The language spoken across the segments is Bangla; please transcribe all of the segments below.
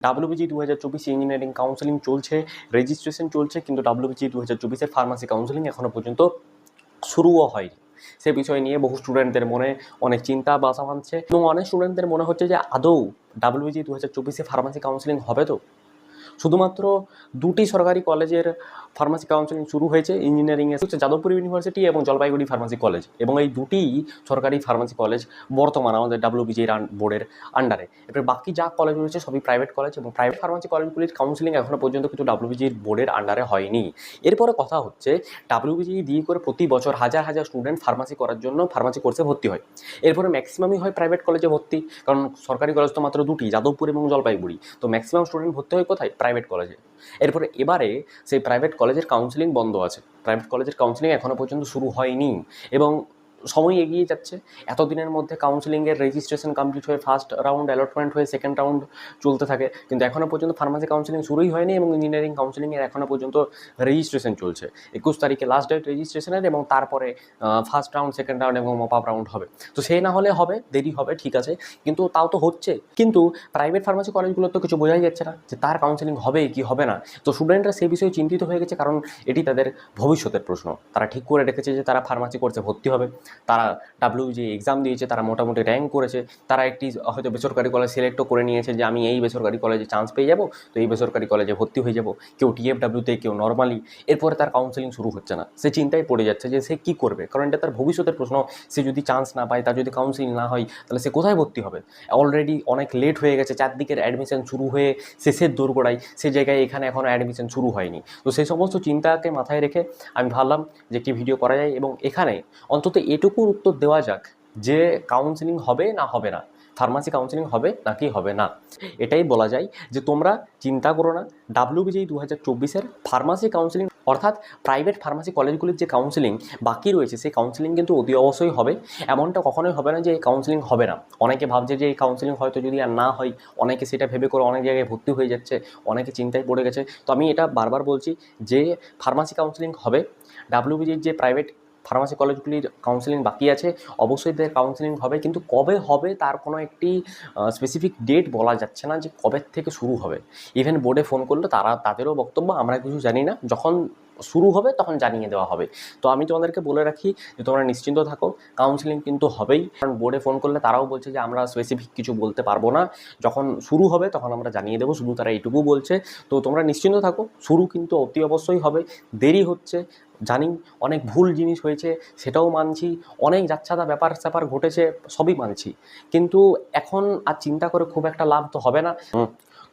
ডাব্লিউবিজি 2024 ইঞ্জিনিয়ারিং কাউন্সেলিং চলছে, রেজিস্ট্রেশন চলছে, কিন্তু ডাব্লিউবিজি 2024-এর ফার্মাসি কাউন্সেলিং এখনও পর্যন্ত শুরুও হয়নি। সে বিষয় নিয়ে বহু স্টুডেন্টদের মনে অনেক চিন্তা বাসা বাঁধছে এবং অনেক স্টুডেন্টদের মনে হচ্ছে যে আদৌ ডাব্লিউবিজি 2024-এ ফার্মাসি কাউন্সেলিং হবে তো। শুধুমাত্র দুটি সরকারি কলেজের ফার্মাসি কাউন্সেলিং শুরু হয়েছে ইঞ্জিনিয়ারিংয়ে, হচ্ছে যাদবপুর ইউনিভার্সিটি এবং জলপাইগুড়ি ফার্মাসি কলেজ, এবং এই দুটি সরকারি ফার্মাসি কলেজ বর্তমান আমাদের ডাব্লিউবিজি বোর্ডের আন্ডারে। এবার বাকি যা কলেজ রয়েছে সবই প্রাইভেট কলেজ, এবং প্রাইভেট ফার্মাসি কলেজগুলির কাউন্সেলিং এখনও পর্যন্ত কিন্তু ডাব্লিউবিজির বোর্ডের আন্ডারে হয়নি। এরপরে কথা হচ্ছে ডাব্লিউবিজি দিয়ে করে প্রতি বছর হাজার হাজার স্টুডেন্ট ফার্মাসি করার জন্য ফার্মাসি কোর্সে ভর্তি হয়। এরপরে ম্যাক্সিমামই হয় প্রাইভেট কলেজে ভর্তি, কারণ সরকারি কলেজ তো মাত্র দুটি, যাদবপুর এবং জলপাইগুড়ি। তো ম্যাক্সিমাম স্টুডেন্ট ভর্তি হয় কোথায়? প্রাইভেট কলেজে। এরপরে এবারে সেই প্রাইভেট কলেজের কাউন্সেলিং বন্ধ আছে, প্রাইভেট কলেজের কাউন্সেলিং এখনও পর্যন্ত শুরু হয়নি এবং সময় এগিয়ে যাচ্ছে। এতদিনের মধ্যে কাউন্সেলিংয়ের রেজিস্ট্রেশন কমপ্লিট হয়ে ফার্স্ট রাউন্ড অ্যালটমেন্ট হয়ে সেকেন্ড রাউন্ড চলতে থাকে, কিন্তু এখনও পর্যন্ত ফার্মাসি কাউন্সেলিং শুরুই হয়নি এবং ইঞ্জিনিয়ারিং কাউন্সেলিংয়ের এখনও পর্যন্ত রেজিস্ট্রেশন চলছে। 21 তারিখে লাস্ট ডেট রেজিস্ট্রেশনের, এবং তারপরে ফার্স্ট রাউন্ড, সেকেন্ড রাউন্ড এবং মপ আপ রাউন্ড হবে। তো সে না হলে হবে, দেরি হবে, ঠিক আছে, কিন্তু তাও তো হচ্ছে। কিন্তু প্রাইভেট ফার্মাসি কলেজগুলোর তো কিছু বোঝাই যাচ্ছে না যে তার কাউন্সেলিং হবে কি হবে না। তো স্টুডেন্টরা সেই বিষয়ে চিন্তিত হয়ে গেছে, কারণ এটি তাদের ভবিষ্যতের প্রশ্ন। তারা ঠিক করে রেখেছে যে তারা ফার্মাসি কোর্সে ভর্তি হবে, তারা ডাব্লিউবিজি এক্সাম দিয়েছে, তারা মোটামুটি র্যাঙ্ক করেছে, তারা একটি হয়তো বেসরকারি কলেজ সিলেক্টও করে নিয়েছে যে আমি এই বেসরকারি কলেজে চান্স পেয়ে যাব, তো এই বেসরকারি কলেজে ভর্তি হয়ে যাব, কেউ টিএফডাব্লিউতে, কেউ নর্মালি। এরপরে তার কাউন্সেলিং শুরু হচ্ছে না, সে চিন্তায় পড়ে যাচ্ছে যে সে কী করবে, কারণ এটা তার ভবিষ্যতের প্রশ্ন। সে যদি চান্স না পায়, তার যদি কাউন্সেলিং না হয়, তাহলে সে কোথায় ভর্তি হবে? অলরেডি অনেক লেট হয়ে গেছে, চারদিকের অ্যাডমিশন শুরু হয়ে শেষের দোরগোড়ায়, সে জায়গায় এখানে এখনও অ্যাডমিশন শুরু হয়নি। তো সেই সমস্ত চিন্তাকে মাথায় রেখে আমি ভাবলাম যে একটি ভিডিও করা যায় এবং এখানে অন্তত এটুকুর উত্তর দেওয়া যাক যে কাউন্সেলিং হবে না হবে না, ফার্মাসি কাউন্সেলিং হবে নাকি হবে না। এটাই বলা যায় যে তোমরা চিন্তা করো না, ডাব্লিউবিজি 2024-এর ফার্মাসি কাউন্সেলিং অর্থাৎ প্রাইভেট ফার্মাসি কলেজগুলির যে কাউন্সেলিং বাকি রয়েছে, সেই কাউন্সেলিং কিন্তু অতি অবশ্যই হবে। এমনটা কখনোই হবে না যে এই কাউন্সেলিং হবে না। অনেকে ভাবছে যে এই কাউন্সেলিং হয়তো যদি আর না হয়, অনেকে সেটা ভেবে করে অনেক জায়গায় ভর্তি হয়ে যাচ্ছে, অনেকে চিন্তায় পড়ে গেছে। তো আমি এটা বারবার বলছি যে ফার্মাসি কাউন্সেলিং হবে। ডাব্লিউবিজির যে প্রাইভেট ফার্মাসি কলেজগুলির কাউন্সেলিং বাকি আছে, অবশ্যই তাদের কাউন্সেলিং হবে, কিন্তু কবে হবে তার কোনো একটি স্পেসিফিক ডেট বলা যাচ্ছে না যে কবে থেকে শুরু হবে। ইভেন বোর্ডে ফোন করলে তাদেরও বক্তব্য আমরা কিছু জানি না, যখন শুরু হবে তখন জানিয়ে দেওয়া হবে। তো আমি তোমাদেরকে বলে রাখি যে তোমরা নিশ্চিন্ত থাকো, কাউন্সেলিং কিন্তু হবেই। কারণ বোর্ডে ফোন করলে তারাও বলছে যে আমরা স্পেসিফিক কিছু বলতে পারবো না, যখন শুরু হবে তখন আমরা জানিয়ে দেবো, শুধু তারা এইটুকু বলছে। তো তোমরা নিশ্চিন্ত থাকো, শুরু কিন্তু অতি অবশ্যই হবে। দেরি হচ্ছে জানি, অনেক ভুল জিনিস হয়েছে সেটাও মানছি, অনেক যাচ্ছাদা ব্যাপার স্যাপার ঘটেছে সবই মানছি, কিন্তু এখন আর চিন্তা করে খুব একটা লাভ তো হবে না।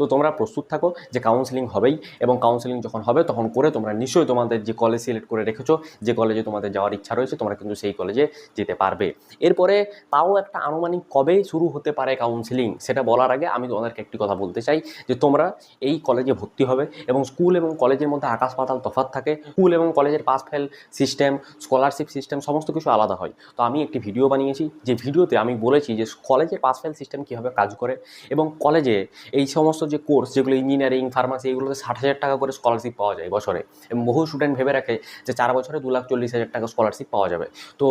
তো তোমরা প্রস্তুত থাকো যে কাউন্সেলিং হবেই, এবং কাউন্সেলিং যখন হবে তখন করে তোমরা নিশ্চয়ই তোমাদের যে কলেজ সিলেক্ট করে রেখেছো, যে কলেজে তোমাদের যাওয়ার ইচ্ছা রয়েছে, তোমরা কিন্তু সেই কলেজে যেতে পারবে। এরপরে তাও একটা আনুমানিক কবে শুরু হতে পারে কাউন্সেলিং সেটা বলার আগে আমি তোমাদেরকে একটি কথা বলতে চাই যে তোমরা এই কলেজে ভর্তি হবে, এবং স্কুল এবং কলেজের মধ্যে আকাশ পাতাল তফাৎ থাকে। স্কুল এবং কলেজের pass fail system, scholarship system সমস্ত কিছু আলাদা হয়। তো আমি একটি ভিডিও বানিয়েছি, যে ভিডিওতে আমি বলেছি যে কলেজের পাস ফেল সিস্টেম কীভাবে কাজ করে, এবং কলেজে এই সমস্ত যে কোর্স যেগুলো ইঞ্জিনিয়ারিং, ফার্মাসি, এগুলোতে 60,000 টাকা করে স্কলারশিপ পাওয়া যায় বছরে, এবং বহু স্টুডেন্ট ভেবে রাখে যে 4 বছরে 2,40,000 টাকা স্কলারশিপ পাওয়া যাবে। তো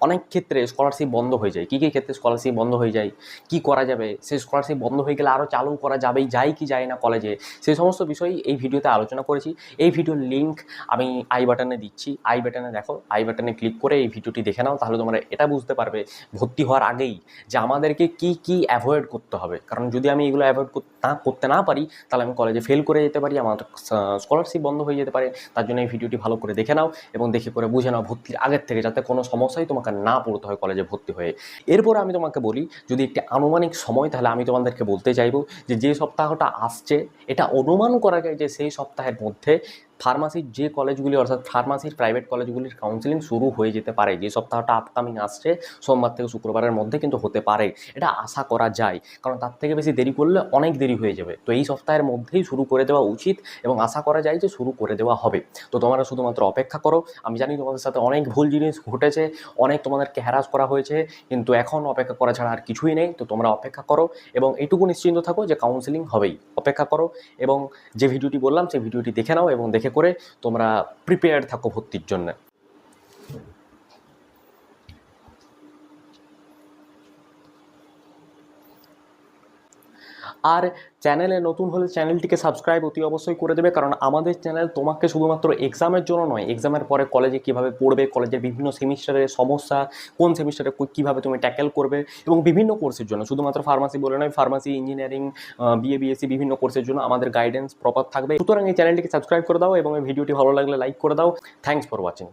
অনেক ক্ষেত্রে স্কলারশিপ বন্ধ হয়ে যায়। কী কী ক্ষেত্রে স্কলারশিপ বন্ধ হয়ে যায়, কী করা যাবে, সেই স্কলারশিপ বন্ধ হয়ে গেলে আরও চালু করা যাবেই, যায় কি যায় না কলেজে, সেই সমস্ত বিষয় এই ভিডিওতে আলোচনা করেছি। এই ভিডিওর লিঙ্ক আমি আই বাটনে দিচ্ছি, আই বাটনে দেখো, আই বাটনে ক্লিক করে এই ভিডিওটি দেখে নাও, তাহলে তোমরা এটা বুঝতে পারবে ভর্তি হওয়ার আগেই যে আমাদেরকে কি কি অ্যাভয়েড করতে হবে। কারণ যদি আমি এগুলো অ্যাভয়েড করতে না পারি, তাহলে আমি কলেজে ফেল করে যেতে পারি, আমার স্কলারশিপ বন্ধ হয়ে যেতে পারে। তার জন্য এই ভিডিওটি ভালো করে দেখে নাও এবং দেখে করে বুঝে নাও ভর্তির আগের থেকে, যাতে কোনো সমস্যাই তোমাকে না পড়তে হয় কলেজে ভর্তি হয়ে। এরপর আমি তোমাকে বলি যদি একটি আনুমানিক সময়, তাহলে আমি তোমাদেরকে বলতে চাইবো যে সপ্তাহটা আসছে, এটা অনুমান করা যায় যে সেই সপ্তাহের মধ্যে ফার্মাসির যে কলেজগুলি, অর্থাৎ ফার্মাসির প্রাইভেট কলেজগুলির কাউন্সেলিং শুরু হয়ে যেতে পারে। যে সপ্তাহটা আপকামিং আসছে, সোমবার থেকে শুক্রবারের মধ্যে কিন্তু হতে পারে, এটা আশা করা যায়। কারণ তার থেকে বেশি দেরি করলে অনেক দেরি হয়ে যাবে। তো এই সপ্তাহের মধ্যেই শুরু করে দেওয়া উচিত, এবং আশা করা যায় যে শুরু করে দেওয়া হবে। তো তোমরা শুধুমাত্র অপেক্ষা করো। আমি জানি তোমাদের সাথে অনেক ভুল জিনিস ঘটেছে, অনেক তোমাদেরকে হ্যারাস করা হয়েছে, কিন্তু এখন অপেক্ষা করা ছাড়া আর কিছুই নেই। তো তোমরা অপেক্ষা করো এবং এইটুকু নিশ্চিন্ত থাকো যে কাউন্সেলিং হবেই। অপেক্ষা করো এবং যে ভিডিওটি বললাম সেই ভিডিওটি দেখে নাও, এবং দেখে করে তোমরা প্রিপেয়ার্ড থাকো ভর্তির জন্য। আর চ্যানেলে নতুন হলে চ্যানেলটিকে সাবস্ক্রাইব অতি অবশ্যই করে দেবে, কারণ আমাদের চ্যানেল তোমাকে শুধুমাত্র এক্সামের জন্য নয়, এক্সামের পরে কলেজে কীভাবে পড়বে, কলেজের বিভিন্ন সেমিস্টারের সমস্যা, কোন সেমিস্টারে কীভাবে তুমি ট্যাকেল করবে, এবং বিভিন্ন কোর্সের জন্য, শুধুমাত্র ফার্মাসি বলে নয়, ফার্মাসি, ইঞ্জিনিয়ারিং, বিএ, বিএসসি বিভিন্ন কোর্সের জন্য আমাদের গাইডেন্স প্রপার থাকবে। সুতরাং এই চ্যানেলটিকে সাবস্ক্রাইব করে দাও এবং এই ভিডিওটি ভালো লাগলে লাইক করে দাও। Thanks for watching.